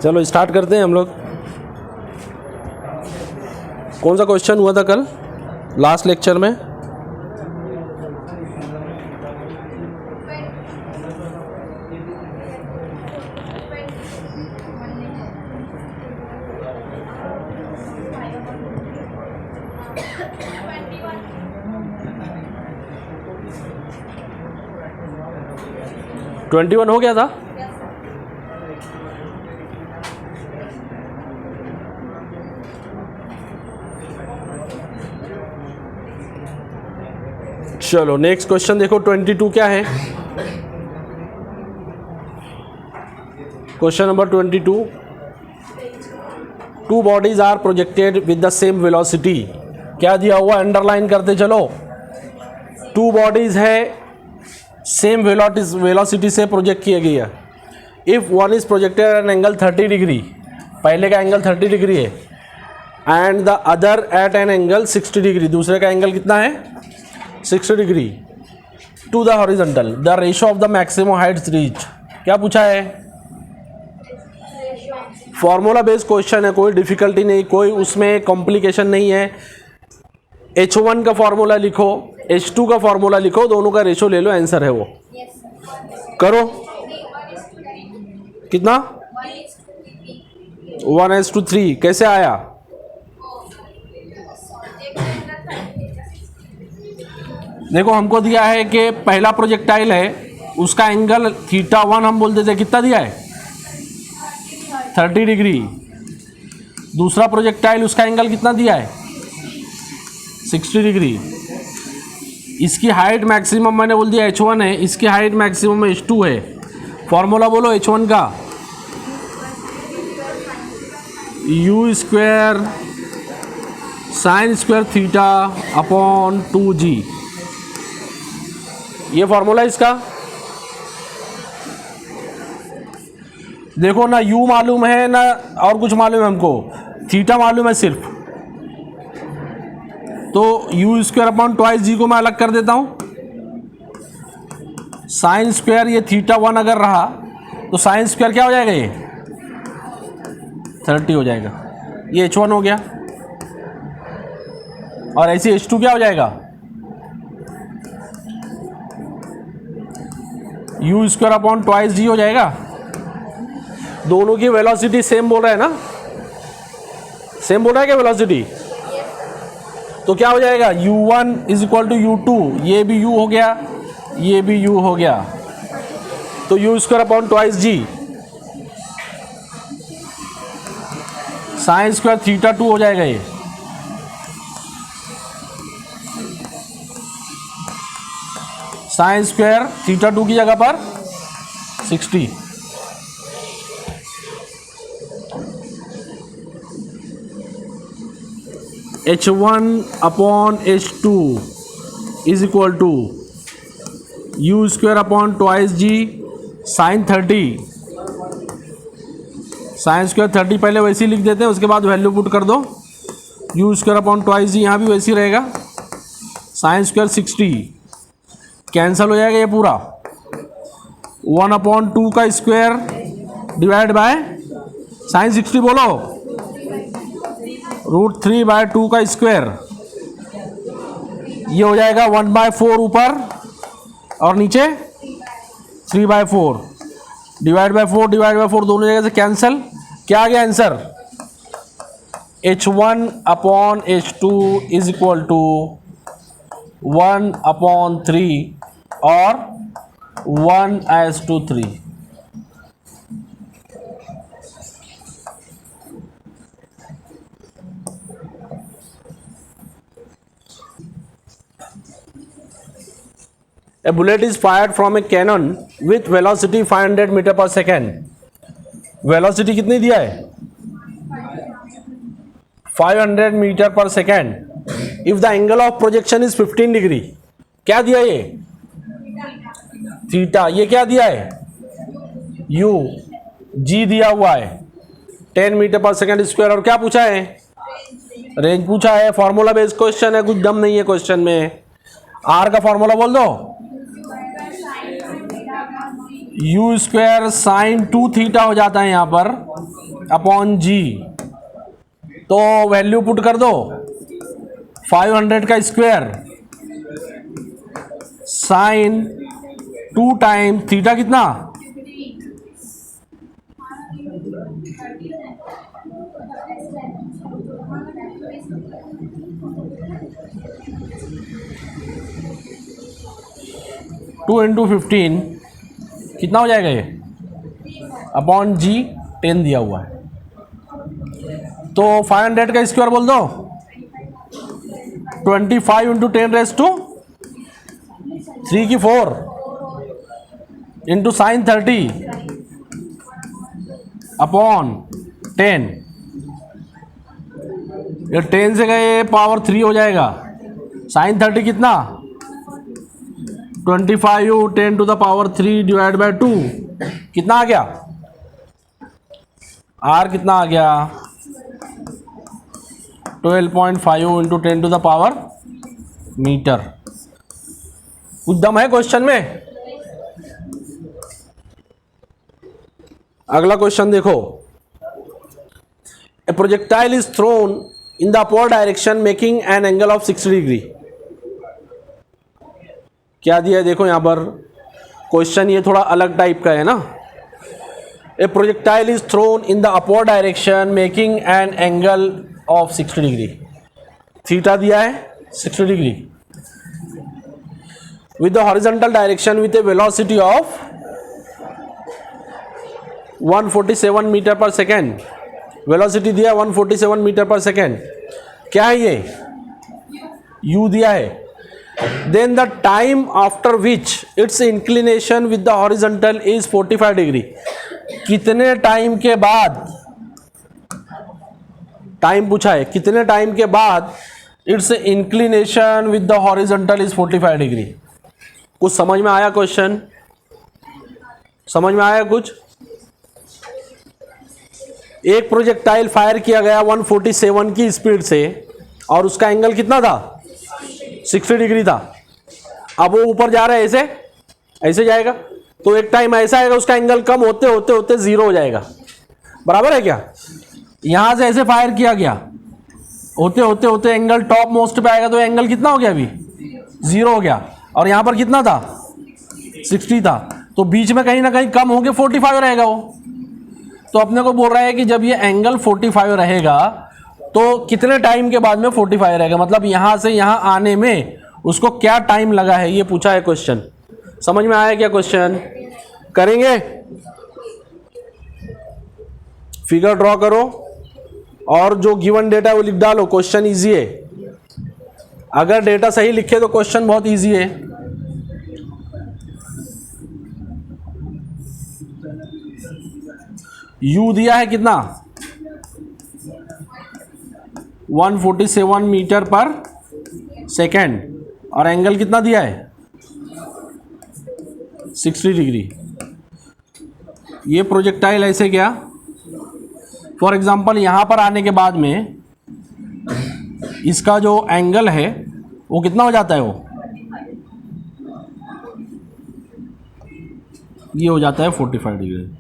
चलो स्टार्ट करते हैं हम लोग। कौन सा क्वेश्चन हुआ था कल लास्ट लेक्चर में? ट्वेंटी 21 हो गया था। चलो नेक्स्ट क्वेश्चन देखो, 22 क्या है? Question number 22, two bodies are projected with the same velocity. क्या दिया हुआ, अंडरलाइन करते चलो। टू बॉडीज है, सेम वेलोसिटी से प्रोजेक्ट किया गया। If one is projected at an angle 30 degree, पहले का एंगल 30 डिग्री है, and the other at an angle 60 degree, दूसरे का एंगल कितना है 60 degree, to the horizontal, the ratio of the maximum heights reach. क्या पूछा है? फॉर्मूला बेस्ड क्वेश्चन है, कोई डिफिकल्टी नहीं, कोई उसमें कॉम्प्लिकेशन नहीं है। H1 का फॉर्मूला लिखो, H2 का फॉर्मूला लिखो, दोनों का रेशो ले लो, आंसर है वो। करो कितना 1:3 कैसे आया? देखो हमको दिया है कि पहला प्रोजेक्टाइल है, उसका एंगल θ1 हम बोल देते, कितना दिया है 30 डिग्री। दूसरा प्रोजेक्टाइल उसका एंगल कितना दिया है 60 डिग्री। इसकी हाइट मैक्सिमम मैंने बोल दिया H1 है, इसकी हाइट मैक्सिमम H2 है। फॉर्मूला बोलो H1 का, u square sine square theta upon 2g। ये फॉर्मूला इसका। देखो ना u मालूम है ना और कुछ मालूम है, हमको थीटा मालूम है सिर्फ, तो u स्क्वायर अपॉन ट्वाइस जी को मैं अलग कर देता हूँ। साइन स्क्वायर ये θ1 अगर रहा तो साइन स्क्वायर क्या हो जाएगा, ये 30 हो जाएगा। ये H1 हो गया, और ऐसे H2 क्या हो जाएगा, u स्क्वायर अपॉन ट्वाइस जी हो जाएगा। दोनों की वेलोसिटी सेम बोल रहा है ना, सेम बोल रहा है क्या वेलोसिटी? तो क्या हो जाएगा u1 is equal to u2, ये भी u हो गया, ये भी u हो गया, तो u square upon twice g, sine square θ2 हो जाएगा। ये साइन स्क्वायर θ2 की जगह पर 60। H1 upon H2 is equal to u square upon twice g sine 30, sine square 30 पहले वैसे ही लिख देते हैं, उसके बाद वैल्यू पुट कर दो। u स्क्वायर अपॉन ट्वाइस जी यहाँ भी वैसे ही रहेगा, साइन स्क्वायर 60 कैंसिल हो जाएगा ये पूरा। 1/2 का स्क्वायर डिवाइड बाय साइन 60 बोलो, √3/2 का स्क्वायर, ये हो जाएगा 1/4 ऊपर और नीचे 3/4, डिवाइड बाय 4 दोनों जगह से कैंसिल। क्या आ गया answer? H1 upon H2 is equal to 1/3 और 1:3। A bullet is fired from a cannon with velocity 500 metre per second. Velocity कितनी दिया है 500 metre per second. If the angle of projection is 15 degree, क्या दिया ये थीटा, ये क्या दिया है u, g दिया हुआ है 10 मीटर पर सेकेंड स्क्वायर, और क्या पूछा है रेंज पूछा है। फॉर्मूला बेस्ड क्वेश्चन है, कुछ दम नहीं है क्वेश्चन में। r का फॉर्मूला बोल दो, u स्क्वायर साइन 2 थीटा हो जाता है यहाँ पर, अपॉन जी, तो वैल्यू पुट कर दो 500 का स्क्वायर साइन 2 टाइम थीटा कितना 2 इंटू 15 कितना हो जाएगा ये अपॉन जी 10 दिया हुआ है, तो 500 का स्क्वायर बोल दो 25 इंटू 10 रेज टू 3 की 4 इंटू साइन 30 अपॉन 10, ये 10 से गए पावर 3 हो जाएगा, साइन 30 कितना 25 10 to the power 3 divide by 2 कितना आ गया, आर कितना आ गया 12.5 into 10 to the power metre. कुछ दम है क्वेश्चन में। अगला क्वेश्चन देखो, a projectile is thrown in the upward direction making an angle of 60 degree. क्या दिया है देखो यहां पर, क्वेश्चन ये थोड़ा अलग टाइप का है ना। A projectile is thrown in the upward direction making an angle of 60 degree, theta दिया है 60 degree with the horizontal direction with a velocity of 147 metre per second, velocity दिया 147 मीटर पर सेकेंड, क्या है ये u दिया है, then the time after which its inclination with the horizontal is 45 degree. कितने time के बाद, टाइम पूछा है, कितने टाइम के बाद its inclination with the horizontal is 45 degree. कुछ समझ में आया क्वेश्चन, समझ में आया कुछ। एक प्रोजेक्टाइल फायर किया गया 147 की स्पीड से और उसका एंगल कितना था 60 डिग्री था। अब वो ऊपर जा रहा है, ऐसे ऐसे जाएगा, तो एक टाइम ऐसा आएगा उसका एंगल कम होते होते होते 0 हो जाएगा, बराबर है क्या। यहां से ऐसे फायर किया गया, होते होते होते एंगल टॉप मोस्ट पे आएगा, तो एंगल कितना हो गया अभी 0 हो गया, और यहां पर कितना था 60 था, तो बीच में कहीं ना कहीं कम होके 45 रहेगा वो। तो अपने को बोल रहा है कि जब ये एंगल 45 रहेगा तो कितने टाइम के बाद में 45 रहेगा, मतलब यहां से यहां आने में उसको क्या टाइम लगा है, ये पूछा है क्वेश्चन। समझ में आया क्या क्वेश्चन, करेंगे। फिगर ड्रॉ करो और जो गिवन डेटा वो लिख डालो, क्वेश्चन इजी है। अगर डेटा सही लिखे तो क्वेश्चन बहुत इजी है। u दिया है कितना 147 मीटर पर सेकेंड, और एंगल कितना दिया है 60 डिग्री। ये प्रोजेक्टाइल ऐसे गया, फॉर एग्जांपल यहां पर आने के बाद में इसका जो एंगल है वो कितना हो जाता है, वो ये हो जाता है 45 डिग्री।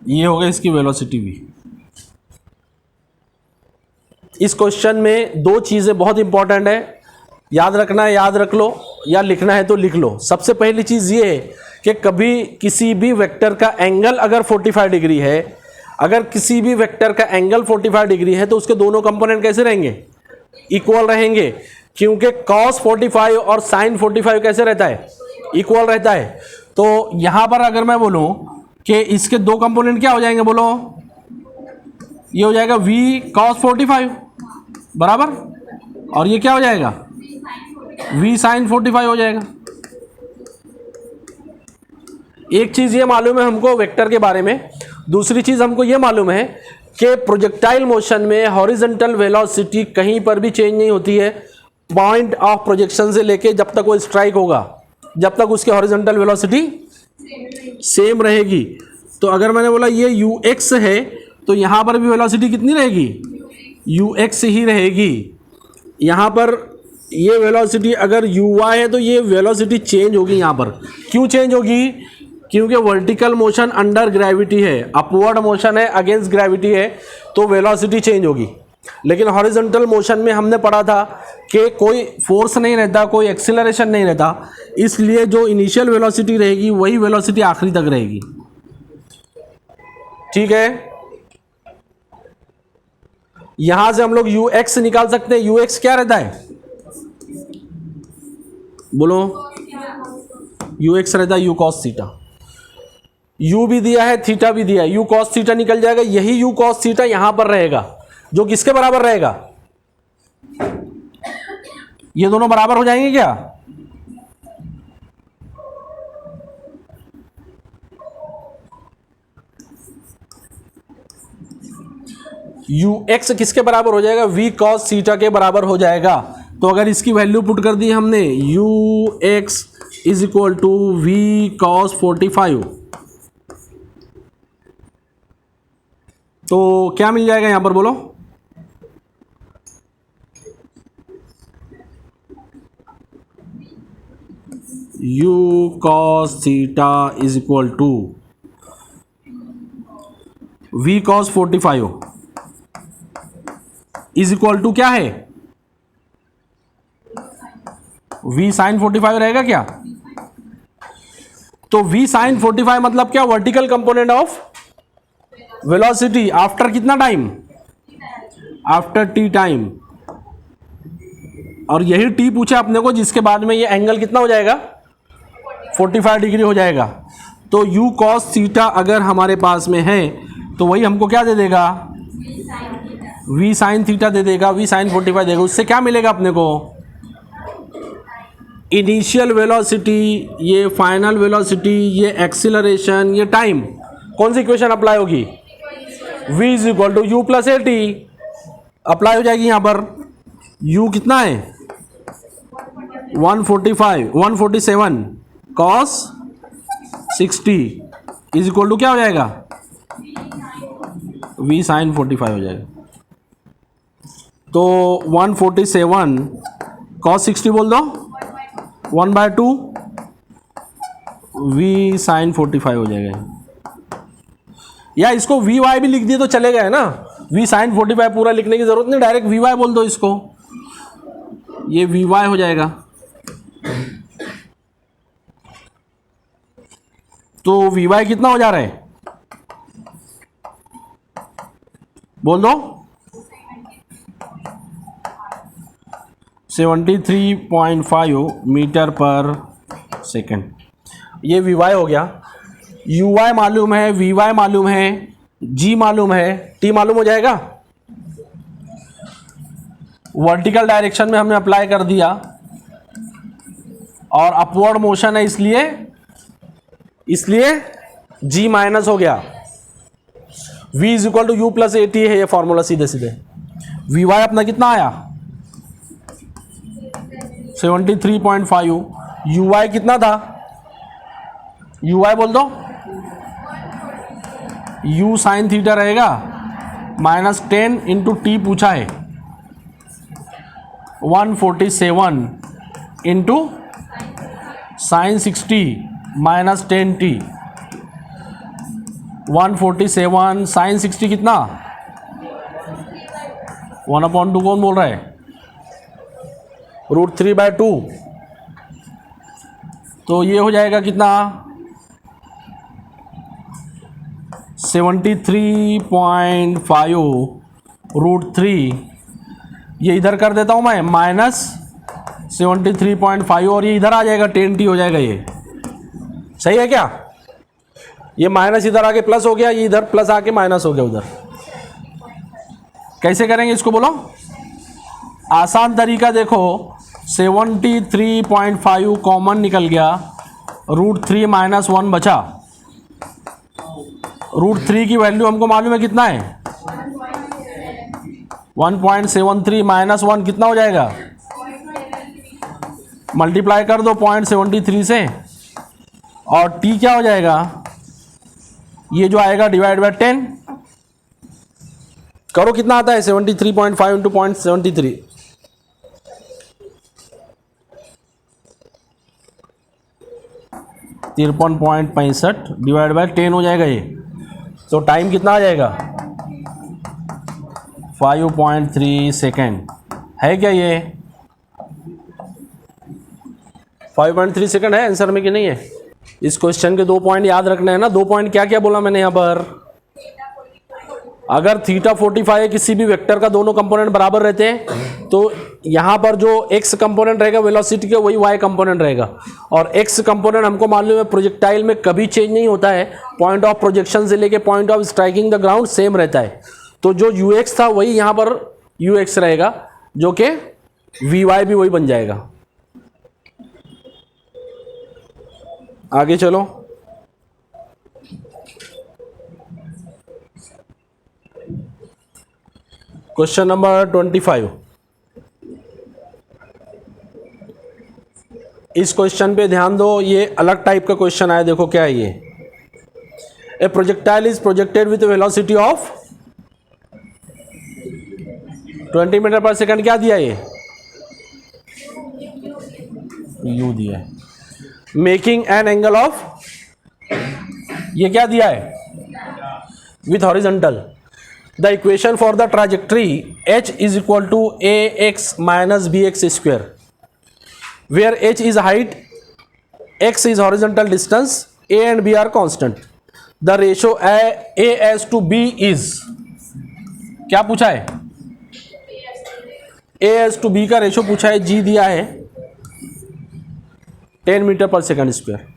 ये हो गया इसकी वेलोसिटी भी। इस क्वेश्चन में दो चीज़ें बहुत इंपॉर्टेंट है, याद रखना है याद रख लो, या लिखना है तो लिख लो। सबसे पहली चीज़ ये है कि कभी किसी भी वेक्टर का एंगल अगर 45 डिग्री है, अगर किसी भी वेक्टर का एंगल 45 डिग्री है तो उसके दोनों कंपोनेंट कैसे रहेंगे, इक्वल रहेंगे, क्योंकि cos 45 और sin 45 कैसे रहता है, इक्वल रहता है। तो यहां पर अगर मैं बोलूं कि इसके दो कंपोनेंट क्या हो जाएंगे, बोलो, ये हो जाएगा v cos 45 बराबर, और ये क्या हो जाएगा v sin 45 हो जाएगा। एक चीज ये मालूम है हमको वेक्टर के बारे में, दूसरी चीज हमको ये मालूम है कि प्रोजेक्टाइल मोशन में हॉरिजॉन्टल वेलोसिटी कहीं पर भी चेंज नहीं होती है, पॉइंट ऑफ प्रोजेक्शन से लेके जब तक वो स्ट्राइक होगा, जब तक उसकी हॉरिजॉन्टल वेलोसिटी सेम रहेगी। तो अगर मैंने बोला ये ux है तो यहां पर भी वेलोसिटी कितनी रहेगी, ux ही रहेगी। यहां पर ये वेलोसिटी अगर uy है तो ये वेलोसिटी चेंज होगी यहाँ पर। क्यों चेंज होगी? क्योंकि वर्टिकल मोशन अंडर ग्रेविटी है, अपवर्ड मोशन है अगेंस्ट ग्रेविटी है, तो वेलोसिटी चेंज होगी। लेकिन हॉरिजॉन्टल मोशन में हमने पढ़ा था कि कोई फोर्स नहीं रहता, कोई एक्सीलरेशन नहीं रहता, इसलिए जो इनिशियल वेलोसिटी रहेगी वही वेलोसिटी आखिरी तक रहेगी। ठीक है, यहां से हम लोग ux निकाल सकते हैं। ux क्या रहता है? बोलो। ux रहता है u cos थीटा। u भी दिया है, थीटा भी दिया है, u cos थीटा निकल जाएगा। यही u cos थीटा यहां पर रहेगा, जो किसके बराबर रहेगा? ये दोनों बराबर हो जाएंगे क्या? ux किसके बराबर हो जाएगा? v cos थीटा के बराबर हो जाएगा। तो अगर इसकी वैल्यू पुट कर दी हमने, ux is equal to v cos 45, तो क्या मिल जाएगा यहां पर बोलो? u cos theta is equal to v cos 45 is equal to क्या है? v sin 45 रहेगा क्या? तो v sin 45 मतलब क्या? Vertical component of velocity after कितना टाइम? After t time. और यही t पूछा अपने को, जिसके बाद में ये एंगल कितना हो जाएगा? 45 डिग्री हो जाएगा। तो u cos थीटा अगर हमारे पास में है तो वही हमको क्या दे देगा? v sin थीटा दे देगा, v sin 45 देगा। उससे क्या मिलेगा अपने को? इनिशियल वेलोसिटी, ये फाइनल वेलोसिटी, ये एक्सीलरेशन, ये टाइम। कौन सी इक्वेशन अप्लाई होगी? v is equal to u plus a t apply हो जाएगी यहाँ पर। u कितना है? 147 cos 60 इज इक्वल टू क्या हो जाएगा? v sin 45 हो जाएगा। तो 147 cos 60 बोल दो, 1/2 v sin 45 हो जाएगा। या इसको vy भी लिख दिए तो चलेगा, है ना? v sin 45 पूरा लिखने की जरूरत नहीं, डायरेक्ट vy बोल दो इसको, ये vy हो जाएगा। तो vy कितना हो जा रहा है? बोल दो। 73.5 मीटर पर सेकेंड। ये vy हो गया। uy मालूम है, vy मालूम है, g मालूम है, t मालूम हो जाएगा। वर्टिकल डायरेक्शन में हमने अप्लाई कर दिया और अपवर्ड मोशन है, इसलिए g माइनस हो गया। v is equal to u plus a t है ये फॉर्मूला सीधे सीधे। vy अपना कितना आया? 73.5। uy कितना था? uy बोल दो। u साइन थीटा रहेगा -10 इंटू टी पूछा है, 147 इंटू साइन 60 -10t। 147 साइन 60 कितना? 1/2 कौन बोल रहा है? √3/2। तो ये हो जाएगा कितना? 73.5 √3। ये इधर कर देता हूँ मैं, -73.5 और ये इधर आ जाएगा 10t हो जाएगा। ये सही है क्या? ये माइनस इधर आके प्लस हो गया, ये इधर प्लस आके माइनस हो गया उधर। कैसे करेंगे इसको बोलो? आसान तरीका देखो, 73.5 कॉमन निकल गया, √3 - 1 बचा। √3 की वैल्यू हमको मालूम है कितना है? 1.73 - 1 कितना हो जाएगा? मल्टीप्लाई कर दो 0.73 से, और t क्या हो जाएगा? ये जो आएगा डिवाइड बाय 10 करो, कितना आता है? 73.5 इंटू 0.73, 53.65 डिवाइड बाय 10 हो जाएगा ये। तो टाइम कितना आ जाएगा? 5.3 सेकेंड है क्या ये? 5.3 सेकेंड है आंसर में कि नहीं है? इस क्वेश्चन के 2 पॉइंट याद रखने हैं ना। 2 पॉइंट क्या क्या बोला मैंने यहाँ पर? अगर थीटा 45 है, किसी भी वेक्टर का दोनों कंपोनेंट बराबर रहते हैं, तो यहाँ पर जो एक्स कंपोनेंट रहेगा वेलोसिटी का, वही वाई कंपोनेंट रहेगा। और एक्स कंपोनेंट हमको मालूम है प्रोजेक्टाइल में कभी चेंज नहीं होता है, पॉइंट ऑफ प्रोजेक्शन से लेके point of striking the ground same रहता है। तो जो यू एक्स था वही यहाँ पर यू एक्स रहेगा, जो कि वी वाई भी वही बन जाएगा। आगे चलो। Question number 25। इस क्वेश्चन पे ध्यान दो, ये अलग टाइप का क्वेश्चन आया। देखो क्या है ये। A projectile is projected with velocity of 20 metre per second. क्या दिया ये? यू दिया है। मेकिंग एन एंगल ऑफ, ये क्या दिया है? With horizontal. The equation for the trajectory h is equal to a x minus b x square, where h is height, x is horizontal distance, a and b are constant. The ratio a as to b is, क्या पूछा है? a as to b का ratio पूछा है। g दिया है 10 metre per second square.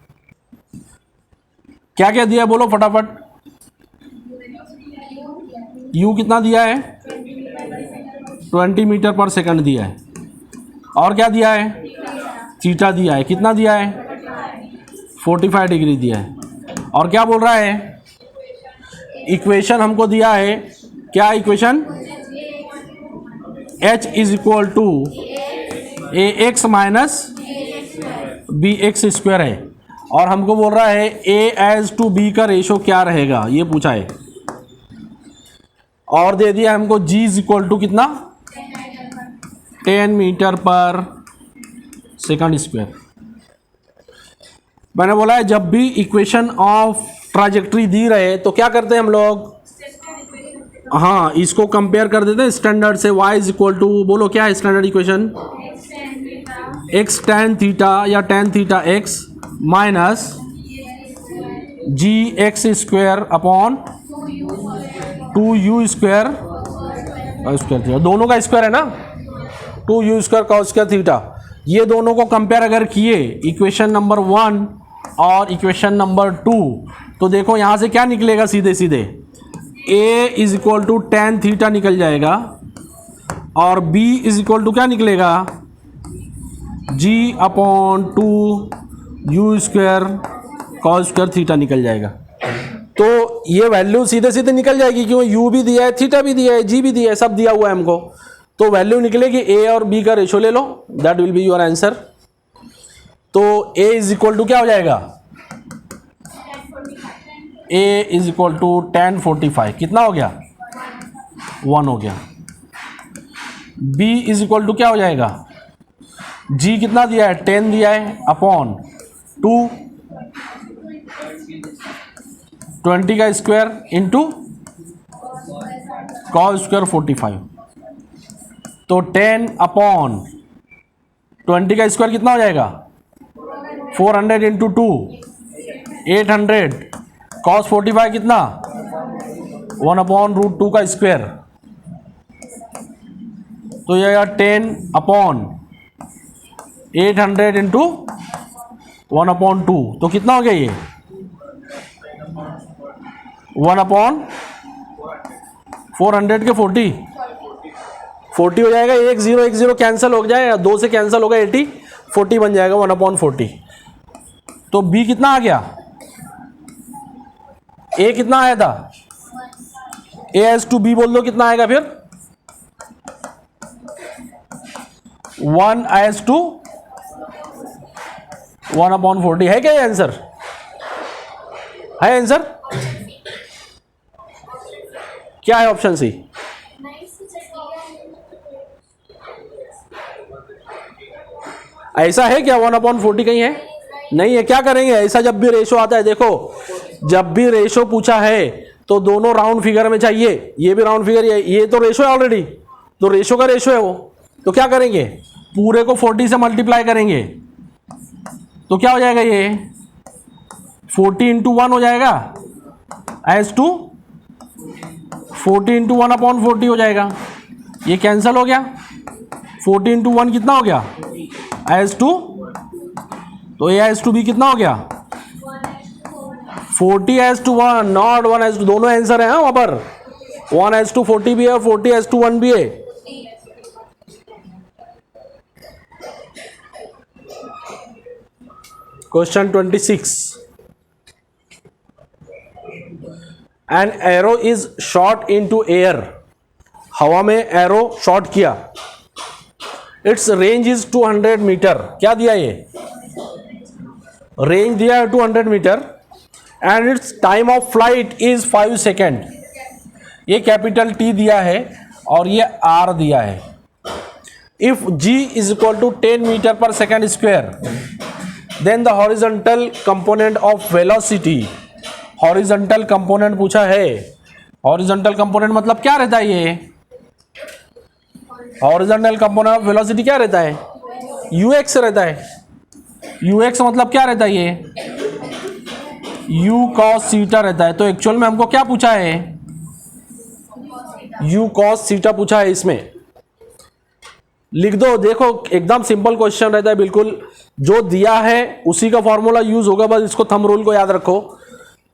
क्या क्या दिया है बोलो फटाफट। u कितना दिया है? 20 मीटर पर सेकंड दिया है। और क्या दिया है? थीटा दिया है। कितना दिया है? 45 डिग्री दिया है। और क्या बोल रहा है? इक्वेशन हमको दिया है। क्या equation? h is equal to a x minus b x square है। और हमको बोल रहा है a एज टू b का रेशो क्या रहेगा, ये पूछा है। और दे दिया हमको g इज इक्वल टू कितना? 10 मीटर पर सेकंड स्क्वायर। मैंने बोला है जब भी इक्वेशन ऑफ ट्राजेक्ट्री दी रहे तो क्या करते हैं हम लोग? हाँ, इसको कंपेयर कर देते हैं स्टैंडर्ड से। y इज इक्वल टू, बोलो क्या है standard equation? x tan theta या tan theta x minus g x square upon 2u square square theta. दोनों का स्क्वायर है ना, 2u square cos square theta. ये दोनों को कंपेयर अगर किए इक्वेशन नंबर 1 और इक्वेशन नंबर 2, तो देखो यहाँ से क्या निकलेगा? सीधे सीधे a is equal to tan theta निकल जाएगा और b इज इक्वल टू क्या निकलेगा? g upon 2u square cos square theta निकल जाएगा। तो ये वैल्यू सीधे सीधे निकल जाएगी, क्यों? u भी दिया है, थीटा भी दिया है, g भी दिया है, सब दिया हुआ है हमको। तो वैल्यू निकलेगी a और b का रेशो ले लो, that will be your answer. तो a इज इक्वल टू क्या हो जाएगा? a is equal to tan 45। कितना हो गया? 1 हो गया। b इज इक्वल टू क्या हो जाएगा? g कितना दिया है? 10 दिया है अपॉन 2 20 का स्क्वायर इंटू कॉस स्क्वायर 45। तो 10 अपॉन 20 का स्क्वायर कितना हो जाएगा? 400 इंटू 2 800 कॉस 45 कितना? 1 अपॉन रूट 2 का स्क्वायर। तो ये 10 अपॉन 800 इंटू 1 अपॉन 2, तो कितना हो गया ये? 1 अपॉन 400 के 40 हो जाएगा। एक जीरो कैंसिल हो जाएगा, 2 से कैंसिल होगा 80, 40 बन जाएगा 1 अपॉन 40। तो b कितना आ गया? a कितना आया था? a एज टू b बोल दो, कितना आएगा फिर? 1 एज टू 1 अपॉन 40। है क्या ये आंसर? है आंसर? क्या है ऑप्शन सी? ऐसा है क्या 1 अपॉन 40 कहीं है? नहीं है, क्या करेंगे ऐसा जब भी रेशो आता है, देखो जब भी रेशो पूछा है तो दोनों राउंड फिगर में चाहिए, ये भी राउंड फिगर, ये तो रेशो है ऑलरेडी, तो रेशो का रेशो है वो, तो क्या करेंगे पूरे को 40 से मल्टीप्लाई करेंगे, तो क्या हो जाएगा ये 40 इंटू 1 हो जाएगा, एज टू 40 इंटू 1/40 हो जाएगा, ये कैंसिल हो गया, 40 इंटू 1 कितना हो गया, एज टू, तो ए एज टू बी कितना हो गया 40 as to 1, not 1 as to, दोनों आंसर है वहां पर, 1 एज टू 40 भी है और 40 एज टू 1 भी है। Question 26, an arrow is shot into air, हवा में एरो शॉट किया, इट्स रेंज इज 200 मीटर, क्या दिया ये रेंज दिया है 200 metre, and its time of flight is 5 second, ये कैपिटल टी दिया है और ये आर दिया है। If g is equal to 10 metre per second square, then the horizontal component of velocity, horizontal component पूछा है, हॉरिजॉन्टल कंपोनेंट मतलब क्या रहता है ये, हॉरिजॉन्टल कंपोनेंट ऑफ वेलोसिटी क्या रहता है, यूएक्स रहता है, यूएक्स मतलब क्या रहता है ये यू कॉस सीटा रहता है, तो एक्चुअल में हमको क्या पूछा है यू कॉस सीटा पूछा है, इसमें लिख दो, देखो एकदम सिंपल क्वेश्चन रहता है बिल्कुल, जो दिया है उसी का फॉर्मूला यूज होगा, बस इसको थंब रूल को याद रखो,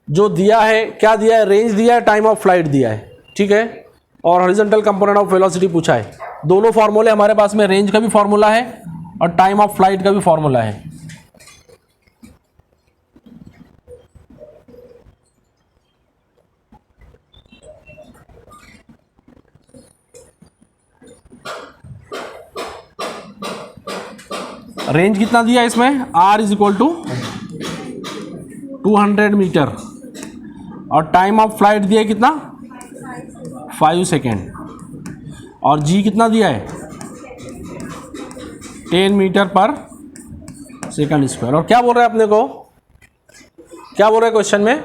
जो दिया है क्या दिया है, रेंज दिया है, टाइम ऑफ फ्लाइट दिया है, ठीक है, और हॉरिजॉन्टल कंपोनेंट ऑफ वेलोसिटी पूछा है, दोनों फॉर्मूले हमारे पास में, रेंज का भी फॉर्मूला है और टाइम ऑफ फ्लाइट का भी फॉर्मूला है। रेंज कितना दिया इसमें, r is equal to 200 metre और टाइम ऑफ फ्लाइट दिया है कितना 5 सेकेंड, और g कितना दिया है 10 मीटर पर सेकंड स्क्वायर, और क्या बोल रहे हैं अपने को, क्या बोल रहे हैं क्वेश्चन में,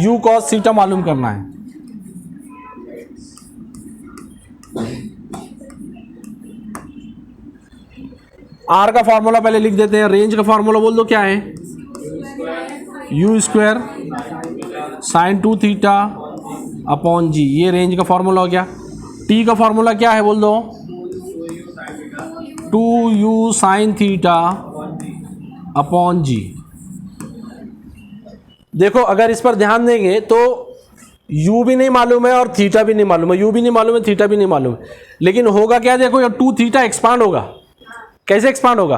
u cos थीटा मालूम करना है। आर का फॉर्मूला पहले लिख देते हैं, रेंज का फॉर्मूला बोल दो क्या है, u square sine 2 theta upon g, ये रेंज का फॉर्मूला हो गया। टी का फॉर्मूला क्या है बोल दो, 2u साइन थीटा अपॉन जी। देखो अगर इस पर ध्यान देंगे तो u भी नहीं मालूम है और थीटा भी नहीं मालूम है, u भी नहीं मालूम है, थीटा भी नहीं मालूम है, लेकिन होगा क्या, देखो ये 2 थीटा एक्सपांड होगा, कैसे एक्सपांड होगा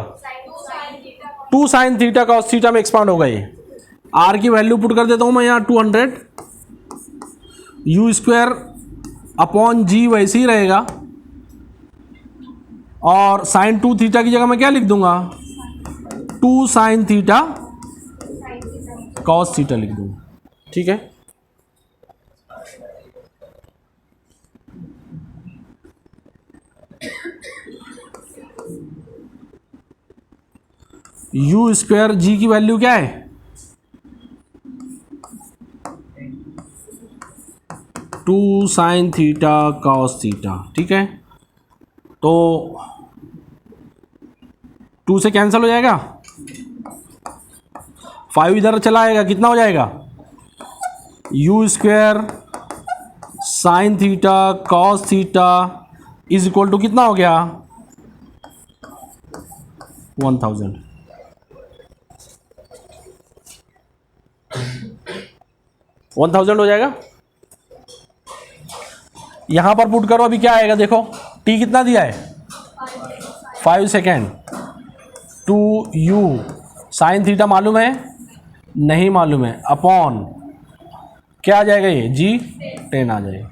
2 साइन थीटा कॉस थीटा में एक्सपांड होगा, ये r की वैल्यू पुट कर देता हूं मैं यहाँ 200, u स्क्वायर अपॉन जी वैसे ही रहेगा, और साइन 2 थीटा की जगह मैं क्या लिख दूंगा 2 साइन थीटा कॉस थीटा लिख दूंगा, ठीक है। यू स्क्वायर जी की वैल्यू क्या है 2 साइन थीटा कॉस थीटा, ठीक है, तो 2 से कैंसिल हो जाएगा, 5 इधर चला आएगा, कितना हो जाएगा u square sine theta cos theta is equal to कितना हो गया 1000, 1000 हो जाएगा। यहां पर पुट करो, अभी क्या आएगा देखो, टी कितना दिया है 5 सेकेंड, 2u साइन थीटा मालूम है नहीं मालूम है, अपॉन क्या आ जाएगा ये जी 10 आ जाएगा।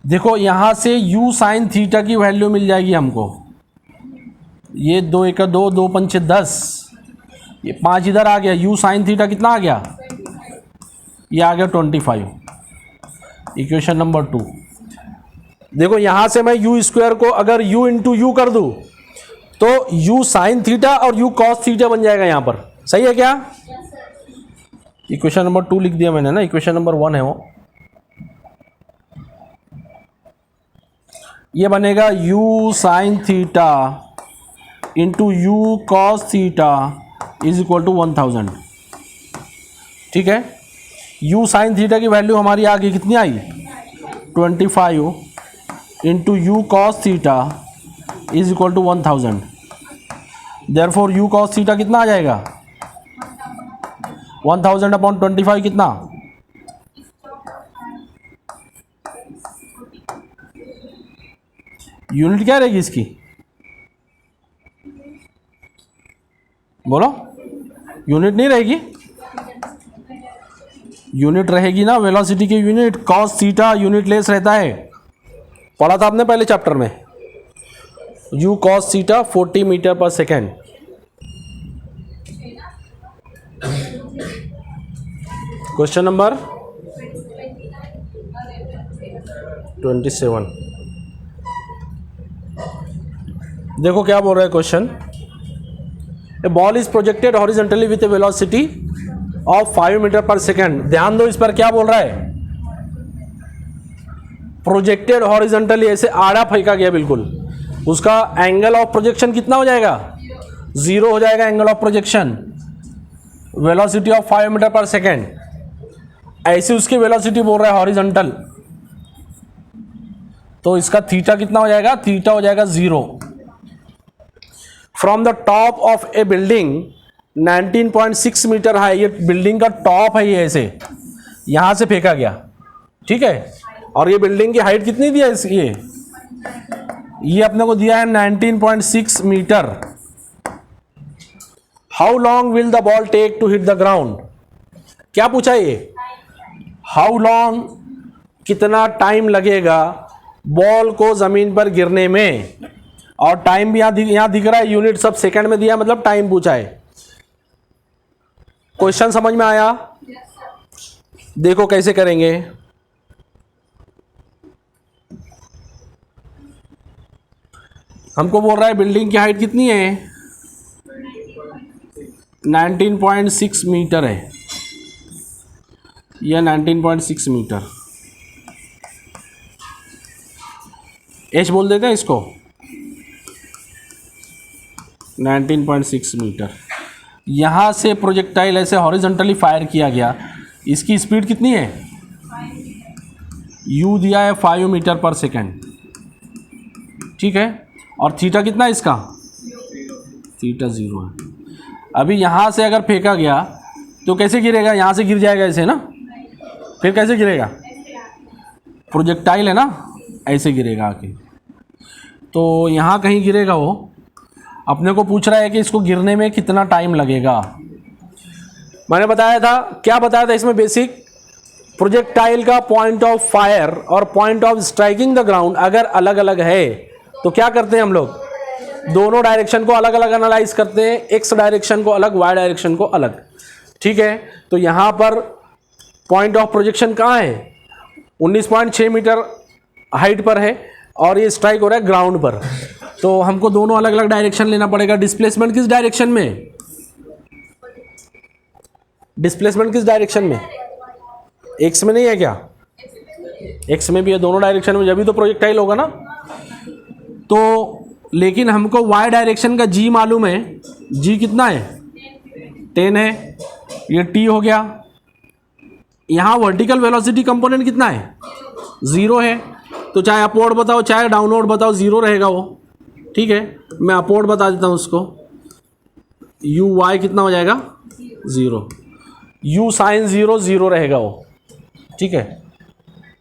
देखो यहां से u साइन थीटा की वैल्यू मिल जाएगी हमको, ये 2 1 2 2 5 10, ये 5 इधर आ गया, u साइन थीटा कितना आ गया, ये आ गया 25, इक्वेशन नंबर 2। देखो यहां से मैं यू स्क्वायर को अगर यू इंटू यू कर दूं तो यू साइन थीटा और यू कॉस थीटा बन जाएगा यहां पर। सही है क्या? इक्वेशन नंबर 2 लिख दिया मैंने ना, इक्वेशन नंबर 1 है वो। ये बनेगा u sine theta into u cos theta is equal to 1000। ठीक है, यू साइन थीटा की वैल्यू हमारी आ गई, कितनी आई? 25 into u cos theta is equal to 1000। Therefore u cos theta कितना आ जाएगा? 1000 अपॉन 25 कितना? यूनिट क्या रहेगी इसकी? बोलो, यूनिट नहीं रहेगी? यूनिट रहेगी ना, वेलोसिटी की unit. Cos theta unitless रहता है, पढ़ा था आपने पहले चैप्टर में। U cos theta 40 metre per second. Question number 27। देखो क्या बोल रहा है question. A ball is projected horizontally with a velocity of 5 metre per second. ध्यान दो इस पर, क्या बोल रहा है? प्रोजेक्टेड हॉरिजॉन्टली, ऐसे आड़ा फेंका गया बिल्कुल। उसका एंगल ऑफ प्रोजेक्शन कितना हो जाएगा? 0 हो जाएगा angle of projection. Velocity of 5 metre per second, ऐसे उसकी वेलोसिटी बोल रहा है हॉरिजॉन्टल, तो इसका थीटा कितना हो जाएगा? थीटा हो जाएगा 0। From the top of a building 19.6 metre high, ये बिल्डिंग का टॉप है, ये ऐसे यहां से फेंका गया। ठीक है, और ये बिल्डिंग की हाइट कितनी दिया है? ये अपने को दिया है 19.6 metre. How long will the ball take to hit the ground? क्या पूछा ये? हाउ लॉन्ग, कितना टाइम लगेगा बॉल को जमीन पर गिरने में। और टाइम भी यहां दिख रहा है, यूनिट सब सेकंड में दिया, मतलब टाइम पूछा है। क्वेश्चन समझ में आया? देखो कैसे करेंगे। हमको बोल रहा है बिल्डिंग की हाइट कितनी है? 19.6 मीटर है, यह 19.6 मीटर। एच बोल देते हैं इसको, 19.6 मीटर। यहाँ से प्रोजेक्टाइल ऐसे हॉरिजॉन्टली फायर किया गया, इसकी स्पीड कितनी है? यू दिया है 5 मीटर पर सेकेंड। ठीक है, और थीटा कितना है इसका? थीटा 0 है। अभी यहाँ से अगर फेंका गया तो कैसे गिरेगा? यहाँ से गिर जाएगा ऐसे ना, फिर कैसे गिरेगा? प्रोजेक्टाइल है ना, ऐसे गिरेगा आके, तो यहाँ कहीं गिरेगा वो। अपने को पूछ रहा है कि इसको गिरने में कितना टाइम लगेगा। मैंने बताया था, क्या बताया था इसमें बेसिक? प्रोजेक्टाइल का पॉइंट ऑफ फायर और point of striking the ground अगर अलग अलग है तो क्या करते हैं हम लोग? दोनों डायरेक्शन को अलग अलग एनालाइज करते हैं, एक्स डायरेक्शन को अलग, वाई डायरेक्शन को अलग। ठीक है, तो यहाँ पर पॉइंट ऑफ प्रोजेक्शन कहाँ है? 19.6 मीटर हाइट पर है और ये स्ट्राइक हो रहा है ग्राउंड पर, तो हमको दोनों अलग अलग डायरेक्शन लेना पड़ेगा। डिस्प्लेसमेंट किस डायरेक्शन में? डिस्प्लेसमेंट किस डायरेक्शन में? एक्स में नहीं है क्या? एक्स में भी है, दोनों डायरेक्शन में, जब भी तो प्रोजेक्टाइल होगा ना। तो लेकिन हमको वाई डायरेक्शन का जी मालूम है, जी कितना है? 10 है, ये टी हो गया। यहाँ वर्टिकल वेलोसिटी कंपोनेंट कितना है? 0 है, तो चाहे अपवर्ड बताओ चाहे डाउनवर्ड बताओ 0 रहेगा वो। ठीक है, मैं अपवर्ड बता देता हूँ उसको। यू वाई कितना हो जाएगा? 0। यू साइन 0 0 रहेगा वो। ठीक है,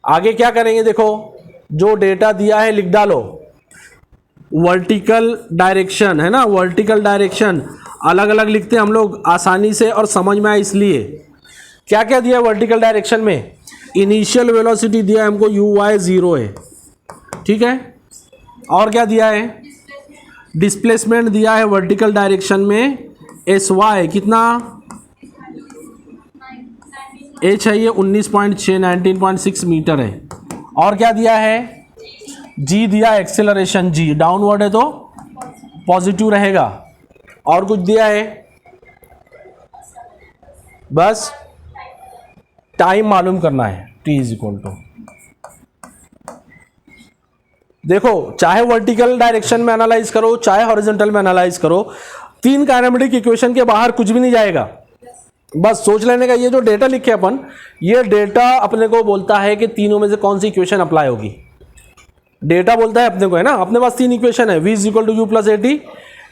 आगे क्या करेंगे? देखो जो डेटा दिया है लिख डालो। वर्टिकल डायरेक्शन है ना, वर्टिकल डायरेक्शन अलग अलग लिखते हैं हम लोग आसानी से और समझ में आए इसलिए। क्या क्या दिया है वर्टिकल डायरेक्शन में? इनिशियल वेलोसिटी दिया है हमको, यू वाई 0 है। ठीक है, और क्या दिया है? डिस्प्लेसमेंट दिया है वर्टिकल डायरेक्शन में, एस वाई कितना? एच है ये 19.6 19.6 मीटर है। और क्या दिया है? जी दिया एक्सेलरेशन जी, डाउनवर्ड है तो पॉजिटिव रहेगा। और कुछ दिया है? बस टाइम मालूम करना है, t इज इक्वल टू, देखो चाहे वर्टिकल डायरेक्शन में एनालाइज करो चाहे हॉरिजॉन्टल में एनालाइज करो, 3 काइनेमेटिक इक्वेशन के बाहर कुछ भी नहीं जाएगा। बस सोच लेने का, ये जो डेटा लिखे अपन, ये डेटा अपने को बोलता है कि तीनों में से कौन सी इक्वेशन अप्लाई होगी। डेटा बोलता है अपने को, है ना, अपने पास 3 इक्वेशन है, v is equal to u plus a t,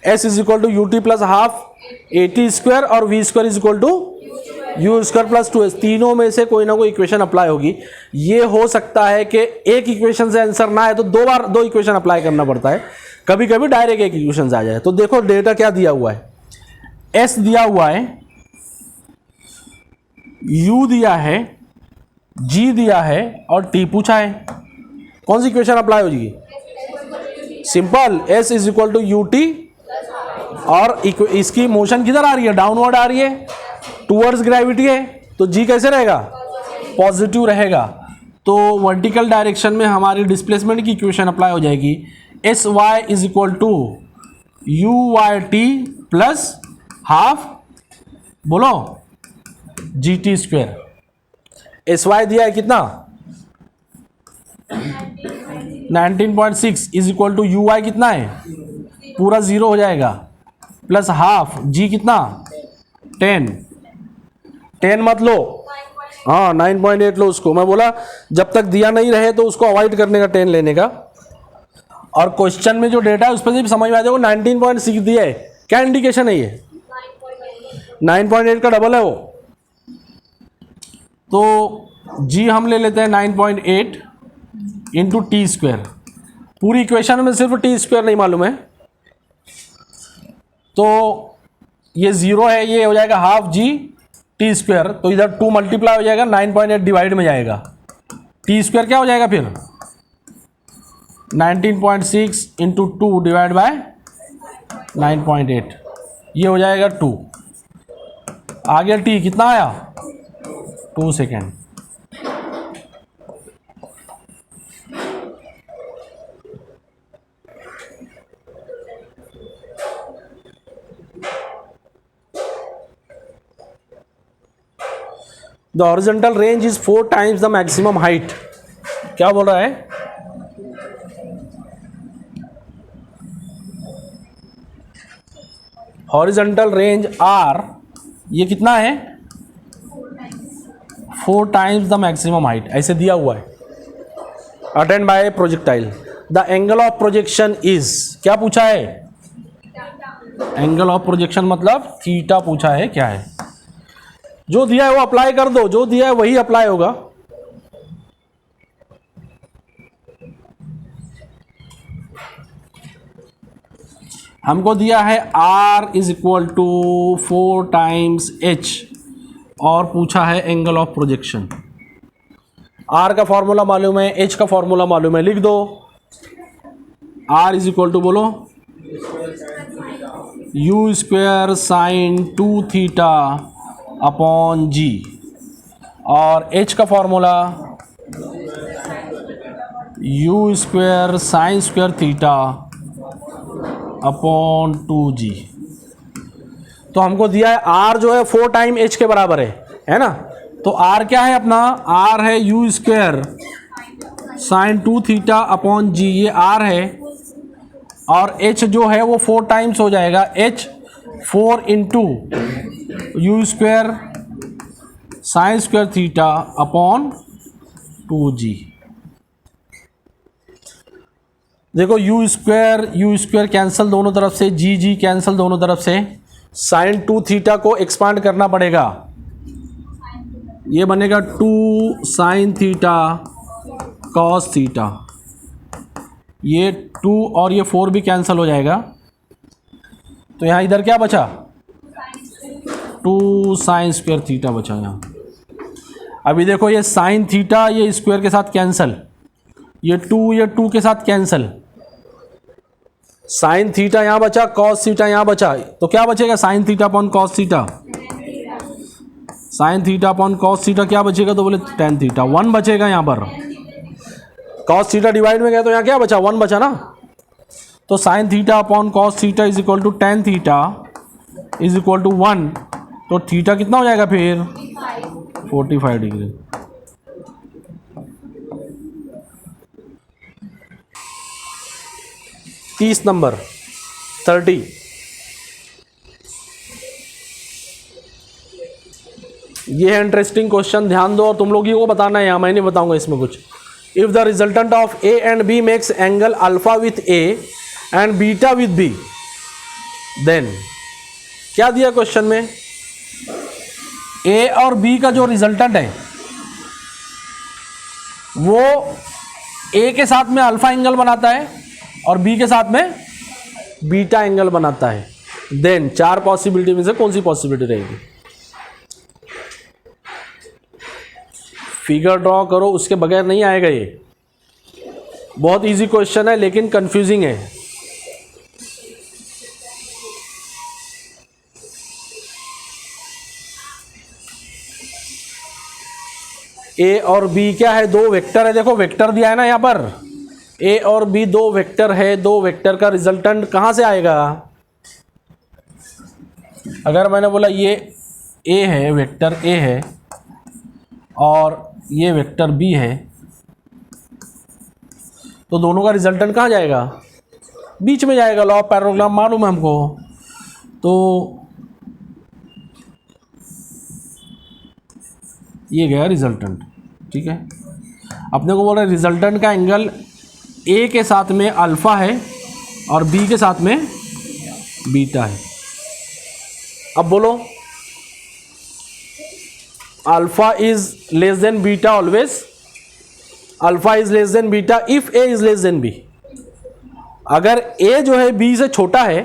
s is equal to u t plus half a t square और v square is equal to u square plus 2s। तीनों में से कोई ना कोई इक्वेशन अप्लाई होगी। ये हो सकता है कि एक इक्वेशन से आंसर ना आए तो 2 बार 2 इक्वेशन अप्लाई करना पड़ता है, कभी कभी डायरेक्ट एक इक्वेशन आ जाए। तो देखो डेटा क्या दिया हुआ है, s दिया हुआ है, u दिया है, g दिया है और t पूछा है। कौन सी इक्वेशन अप्लाई होगी? Simple, s is equal to u t और इसकी मोशन किधर आ रही है? डाउनवर्ड आ रही है, टूवर्ड्स ग्रेविटी है, तो g कैसे रहेगा? पॉजिटिव रहेगा। तो वर्टिकल डायरेक्शन में हमारी डिस्प्लेसमेंट की इक्वेशन अप्लाई हो जाएगी, s y is equal to u y t plus half, बोलो, g t square. S y दिया है कितना? 19.6 is equal to u y कितना है? पूरा 0 हो जाएगा, प्लस हाफ, जी कितना? 10 मत लो, हाँ 9.8 लो उसको। मैं बोला जब तक दिया नहीं रहे तो उसको अवॉइड करने का, 10 लेने का। और क्वेश्चन में जो डेटा है उस पर भी समझ में आ जाएगा। 19.6 दिया है, क्या इंडिकेशन है? ये 9.8 का डबल है वो। तो जी हम ले लेते हैं 9.8 इंटू टी स्क्वायर। पूरी इक्वेशन में सिर्फ टी स्क्वायर नहीं मालूम है, तो ये 0 है, ये हो जाएगा हाफ जी टी स्क्वायर, तो इधर 2 मल्टीप्लाई हो जाएगा, 9.8 डिवाइड में जाएगा, टी स्क्वायर क्या हो जाएगा फिर? 19.6 इंटू 2 डिवाइड बाय 9.8, ये हो जाएगा 2। आ गया टी, कितना आया? 2 second. The horizontal range is 4 times the maximum height. क्या बोल रहा है? हॉरिजॉन्टल रेंज आर, ये कितना है? 4 टाइम्स द मैक्सिमम हाइट, ऐसे दिया हुआ है। Attend by projectile. The angle of projection is, क्या पूछा है? एंगल ऑफ प्रोजेक्शन मतलब थीटा पूछा है, क्या है? जो दिया है वो अप्लाई कर दो, जो दिया है वही अप्लाई होगा। हमको दिया है R is equal to 4 times H और पूछा है एंगल ऑफ प्रोजेक्शन। R का फॉर्मूला मालूम है, H का फॉर्मूला मालूम है, लिख दो। R इज इक्वल टू, बोलो, u square sine 2 theta upon g, और H का formula u square sine square theta upon 2g। तो हमको दिया है R जो है 4 टाइम H के बराबर है ना? तो R क्या है अपना? R है u square sine 2 theta upon g, ये R है, और H जो है वो 4 टाइम्स हो जाएगा, H 4 into you square sine square theta upon 2g। देखो यू स्क्वायर कैंसिल दोनों तरफ से, जी कैंसिल दोनों तरफ से, साइन 2 थीटा को एक्सपांड करना पड़ेगा, ये बनेगा 2 साइन थीटा कॉस थीटा, ये 2 और ये 4 भी कैंसिल हो जाएगा, तो यहाँ इधर क्या बचा? 2 साइन स्क्वायर थीटा बचा यहाँ। अभी देखो ये साइन थीटा ये स्क्वायर के साथ कैंसिल, ये 2 के साथ कैंसिल, साइन थीटा यहाँ बचा, कॉस थीटा यहाँ बचा, तो क्या बचेगा? Sign theta upon cos theta, sine theta upon cos theta क्या बचेगा? तो बोले टेन थीटा, 1 बचेगा यहाँ पर। कॉस थीटा डिवाइड में गया तो यहाँ क्या बचा, 1 बचा ना। तो sine theta upon cos theta is equal to tan theta is equal to 1। तो थीटा कितना हो जाएगा फिर 45 डिग्री। तीस नंबर 30। ये है इंटरेस्टिंग क्वेश्चन, ध्यान दो और तुम लोग ही को बताना है, यहाँ मैं नहीं बताऊंगा इसमें कुछ। If the resultant of A and B makes angle alpha with A and beta with B, then क्या दिया क्वेश्चन में, ए और बी का जो रिजल्टेंट है वो ए के साथ में अल्फा एंगल बनाता है और बी के साथ में बीटा एंगल बनाता है, देन 4 पॉसिबिलिटी में से कौन सी पॉसिबिलिटी रहेगी। फिगर ड्रॉ करो, उसके बगैर नहीं आएगा ये। बहुत इजी क्वेश्चन है लेकिन कंफ्यूजिंग है। ए और बी क्या है, 2 वेक्टर है। देखो वेक्टर दिया है ना यहाँ पर, ए और बी 2 वेक्टर है। 2 वेक्टर का रिजल्टेंट कहाँ से आएगा। अगर मैंने बोला ये ए है, वेक्टर ए है और ये वेक्टर बी है, तो दोनों का रिजल्टेंट कहाँ जाएगा, बीच में जाएगा। लॉ ऑफ पैरेललोग्राम मालूम है हमको। तो ये गया रिजल्टेंट, ठीक है। अपने को बोल रहे रिजल्टेंट का एंगल ए के साथ में अल्फा है और बी के साथ में बीटा है। अब बोलो alpha is less than beta always, alpha is less than beta if A is less than B. अगर ए जो है बी से छोटा है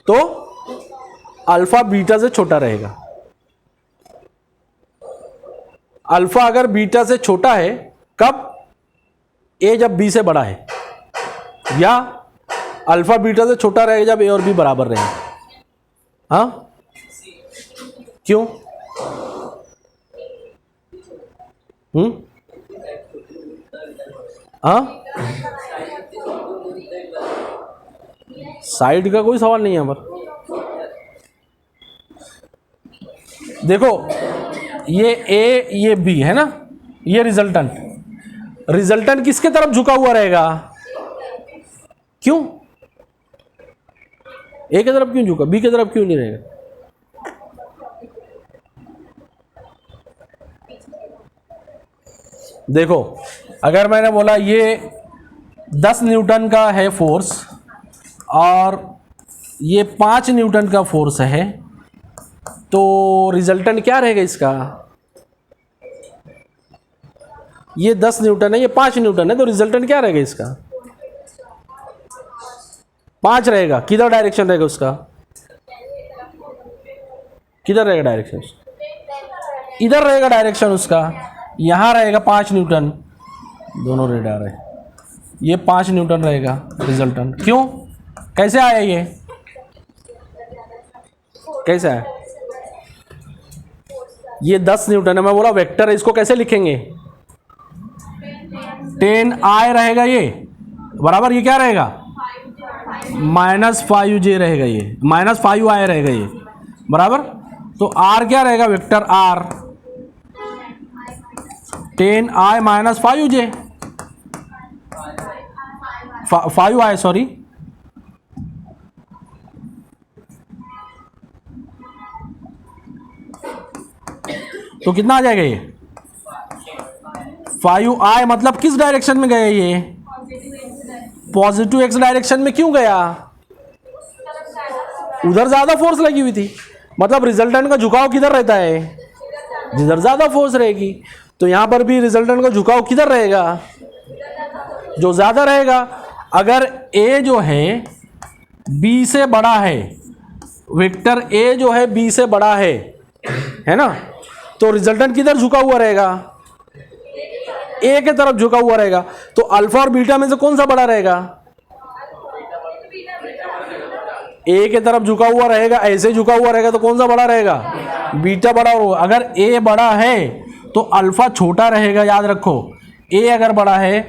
तो अल्फा बीटा से छोटा रहेगा। अल्फा अगर बीटा से छोटा है कब, ए जब बी से बड़ा है, या अल्फा बीटा से छोटा रहेगा जब ए और बी बराबर रहेगा। हाँ क्यों, हाँ साइड का कोई सवाल नहीं है यहाँ पर। देखो ये ए ये बी है ना, ये रिजल्टेंट किसके तरफ झुका हुआ रहेगा, क्यों ए की तरफ क्यों झुका, बी की तरफ क्यों नहीं रहेगा। देखो अगर मैंने बोला ये 10 न्यूटन का है फोर्स और ये 5 न्यूटन का फोर्स है, तो रिजल्टेंट क्या रहेगा इसका, ये 10 न्यूटन है ये 5 न्यूटन है, तो रिजल्टेंट क्या रहेगा इसका, 5 रहेगा। किधर डायरेक्शन रहेगा उसका, किधर रहेगा डायरेक्शन, इधर रहेगा डायरेक्शन उसका, यहाँ रहेगा 5 न्यूटन, दोनों रेडार है, ये 5 न्यूटन रहेगा रिजल्टेंट। क्यों, कैसे आया ये, कैसे आया, ये 10 न्यूटन है, मैं बोला वेक्टर है, इसको कैसे लिखेंगे, 10I रहेगा ये बराबर, ये क्या रहेगा -5j रहेगा, ये -5I रहेगा ये बराबर। तो R क्या रहेगा, vector R 10I -5j 5I sorry, तो कितना आ जाएगा ये 5I, मतलब किस डायरेक्शन में गया ये, पॉजिटिव x डायरेक्शन में। क्यों गया, उधर ज्यादा फोर्स लगी हुई थी, मतलब रिजल्टेंट का झुकाव किधर रहता है, जिधर ज्यादा फोर्स रहेगी। तो यहां पर भी रिजल्टेंट का झुकाव किधर रहेगा, जो ज्यादा रहेगा। अगर a जो है b से बड़ा है, वेक्टर a जो है b से बड़ा है ना, तो रिजल्टेंट किधर झुका हुआ रहेगा, ए के तरफ झुका हुआ रहेगा। तो अल्फा और बीटा में से कौन सा बड़ा रहेगा, ए के तरफ झुका हुआ रहेगा, ऐसे झुका हुआ रहेगा तो कौन सा बड़ा रहेगा, बीटा बड़ा होगा। अगर ए बड़ा है तो अल्फा छोटा रहेगा, याद रखो। ए अगर बड़ा है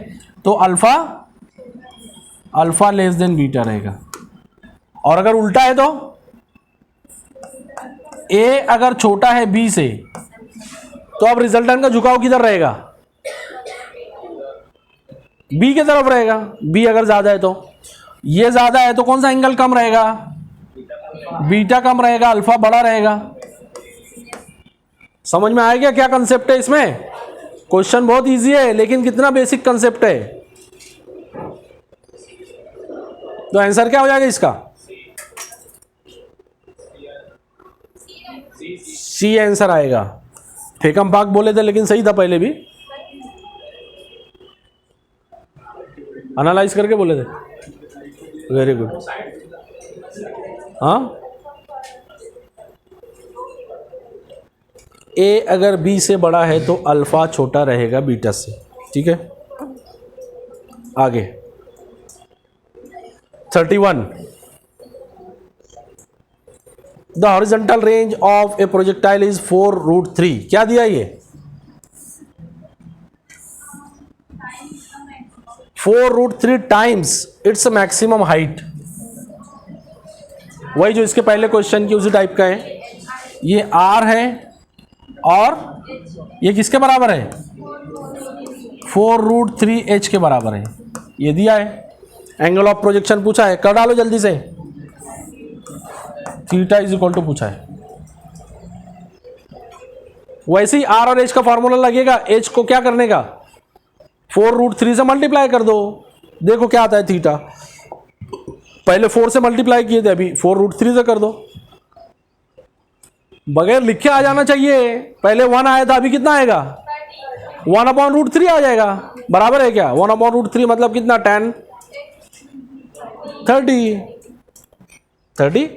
तो alpha alpha less than beta रहेगा। और अगर उल्टा है तो ए अगर छोटा है बी से, तो अब रिजल्टेंट का झुकाव किधर रहेगा? बी की तरफ रहेगा। बी अगर ज्यादा है तो, ये ज्यादा है तो कौन सा एंगल कम रहेगा? बीटा कम रहेगा, अल्फा बड़ा रहेगा। समझ में आया क्या कंसेप्ट है इसमें? क्वेश्चन बहुत इजी है, लेकिन कितना बेसिक कंसेप्ट है। तो आंसर क्या हो जाएगा इसका? सी आंसर आएगा। फेकम पाक बोले थे, लेकिन सही था पहले भी, एनालाइज करके बोले थे। Very good. हाँ, ए अगर बी से बड़ा है तो अल्फा छोटा रहेगा बीटा से। ठीक है, आगे 31। The horizontal range of A projectile is 4√3। क्या दिया ये? 4√3 टाइम्स इट्स मैक्सिमम हाइट। वही जो इसके पहले क्वेश्चन की उसी टाइप का है। ये आर है और ये किसके बराबर है? 4√3h के बराबर है। ये दिया है। एंगल ऑफ प्रोजेक्शन पूछा है, कर डालो जल्दी से। थीटा इज इक्वल टू पूछा है। वैसे ही आर और एच का फॉर्मूला लगेगा। एच को क्या करने का? 4√3 से मल्टीप्लाई कर दो, देखो क्या आता है थीटा। पहले 4 से मल्टीप्लाई किए थे, अभी 4√3 से कर दो। बगैर लिखे आ जाना चाहिए। पहले 1 आया था, अभी कितना आएगा? 1/√3 आ जाएगा। बराबर है क्या? 1/√3 मतलब कितना? 10 30 30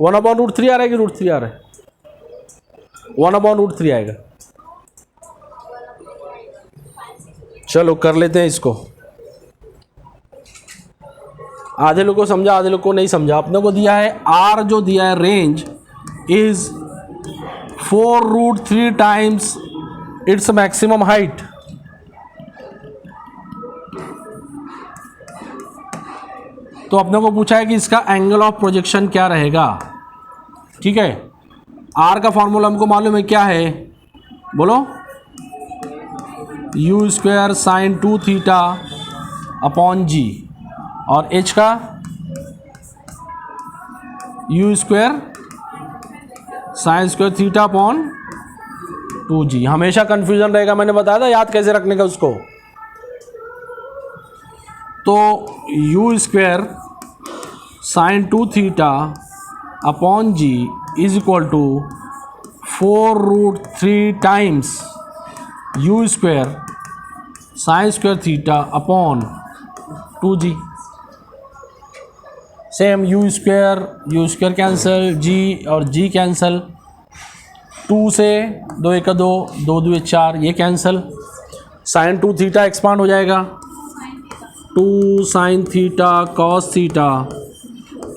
1/√3 आ रहा है कि √3 आ रहा है? 1/√3 आएगा। चलो कर लेते हैं इसको। आधे लोग को समझा, आधे लोग को नहीं समझा। अपने को दिया है आर, जो दिया है range is 4√3 times its maximum height. तो अपने को पूछा है कि इसका एंगल ऑफ प्रोजेक्शन क्या रहेगा। ठीक है, आर का फॉर्मूला हमको मालूम है, क्या है बोलो? u² sin 2 theta upon g. और h का u² sin² theta upon 2g। हमेशा कंफ्यूजन रहेगा, मैंने बताया था याद कैसे रखने का उसको। तो u² sin 2 theta upon g is equal to 4√3 times u² sin² theta upon 2g। Same u² cancel, g और g कैंसिल, 2 से 2 1 2, 2 2 4, ये कैंसिल। sin 2 थीटा एक्सपांड हो जाएगा, 2 sin theta cos theta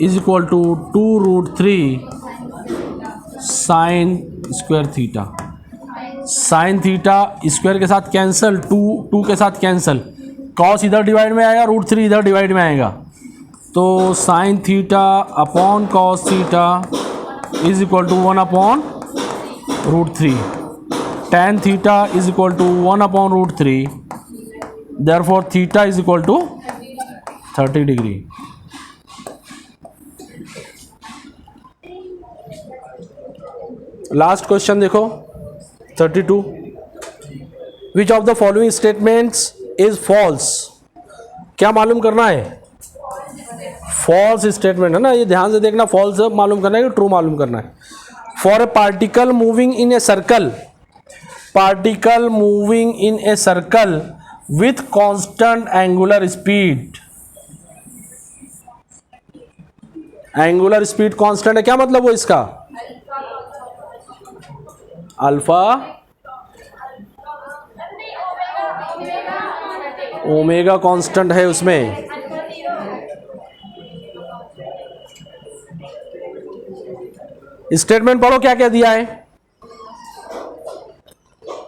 is equal to 2√3 sin² theta. Sine theta square के साथ cancel, 2 के साथ cancel, cos इधर डिवाइड में आएगा, √3 इधर डिवाइड में आएगा। तो sine theta upon cos theta is equal to 1/√3। tan theta is equal to 1/√3। Therefore theta is equal to 30 degree. Last question देखो 32। Which of the following statements is false. क्या मालूम करना है? फॉल्स स्टेटमेंट है ना, ये ध्यान से देखना। फॉल्स मालूम करना है कि ट्रू मालूम करना है। For a particle moving in a circle, particle moving in a circle with constant angular speed. Angular speed constant है, क्या मतलब वो इसका? अल्फा ओमेगा कांस्टेंट है उसमें। स्टेटमेंट पढ़ो क्या क्या दिया है।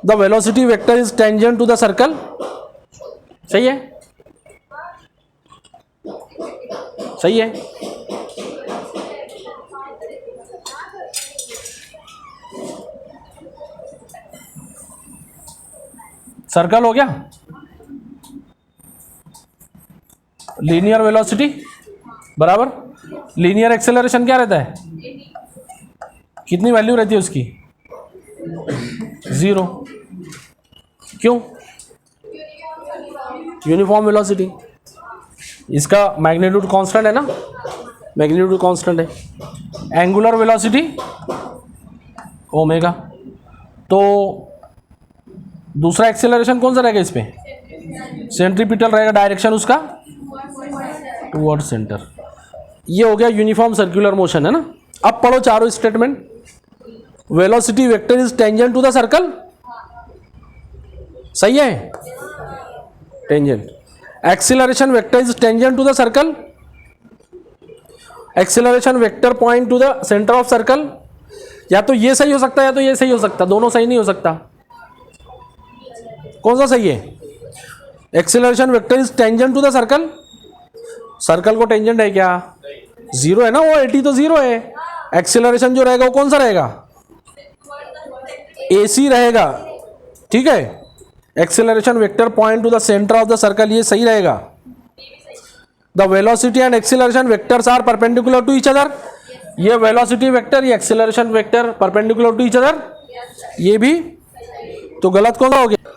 The velocity vector is tangent to the circle. सही है, सही है। सर्कल हो गया। लीनियर वेलोसिटी बराबर लीनियर एक्सेलरेशन क्या रहता है, कितनी वैल्यू रहती है उसकी, 0। क्यों, यूनिफॉर्म वेलोसिटी। इसका मैग्नीट्यूड कांस्टेंट है ना, मैग्नीट्यूड कांस्टेंट है। Angular velocity omega. तो दूसरा एक्सेलरेशन कौन सा रहेगा इस पे, सेंट्रीपिटल रहेगा, डायरेक्शन उसका टुवर्ड सेंटर। ये हो गया यूनिफॉर्म सर्कुलर मोशन है ना। अब पढ़ो चारों statement. Velocity vector is tangent to the circle, सही है, tangent. Acceleration vector is tangent to the circle, acceleration vector point to the centre of circle. या तो ये सही हो सकता है या तो ये सही हो सकता, दोनों सही नहीं हो सकता। कौन सा सही है, acceleration vector is tangent to the circle. Circle को टेंजेंट है क्या, 0 है ना, वो 80 तो 0 है। एक्सेलरेशन जो रहेगा वो कौन सा रहेगा, AC रहेगा, ठीक है। Acceleration vector point to the centre of the circle, ये सही रहेगा। The velocity and acceleration vectors are perpendicular to each other. ये वेलोसिटी वेक्टर, ये acceleration vector perpendicular to each other, ये भी। तो गलत कौन सा हो गया,